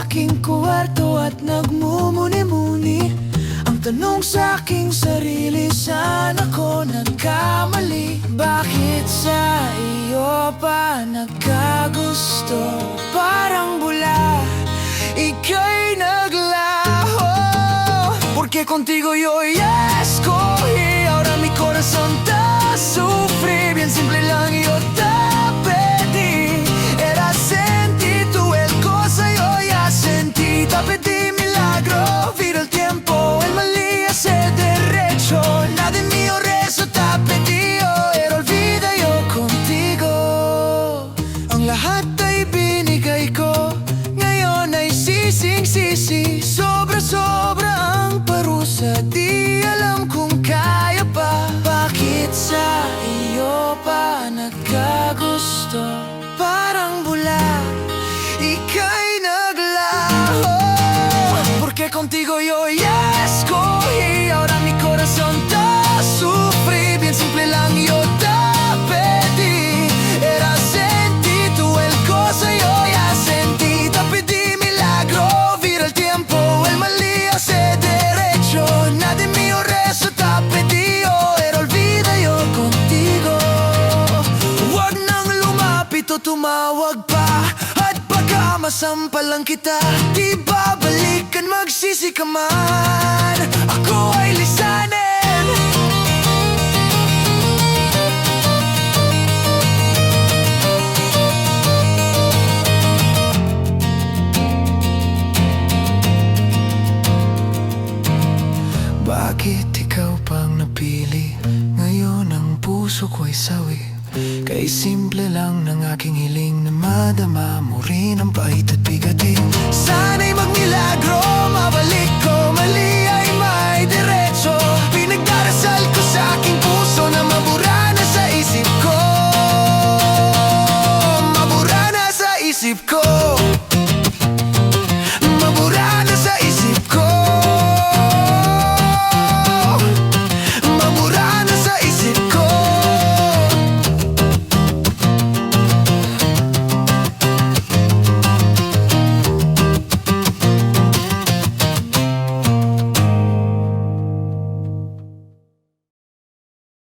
aking kwarto at nagmumuni-muni. Ang tanong sa aking sarili, saan ako nagkamali? Bakit sa iyo pa nagkagusto? Parang bula, ika'y naglaho. Porque contigo yo ya escogí. Ahora mi corazón te sufrí. Bien simple lang yo te pedí. Era sentí tú el cosa, yo ya sentí. Te pedí milagro, vira el tiempo, el mal día se derecho. Nada mío rezo te pedí, era olvida yo contigo. Ang lahat ay binigay ko, ngayon ay sising-sisi. Sobra-sobra ang parusa, di alam kung kaya pa. Bakit sa iyo pa nagkagusto? Parang bula, ika'y naglaho. Porque contigo yo ya escogí. Ahora mi corazón te sufrí. Bien simple lang yo te pedí. Era sentí tú el cosa, yo ya sentí. Te pedí milagro, vira el tiempo, el mal día se derecho. Nada mío rezo te pedí, era olvida yo contigo. Huwag nang lumapit o tumawag pa, at baka masampalang kita. Di babalikan, magsisi ka man, ako ay lisanin. Bakit ikaw pang napili? Ngayon ang puso ko'y sawi. Kay simple lang ng aking hiling, na madama mo rin ang pait at bigatin. Sana'y magmilagro, mabalik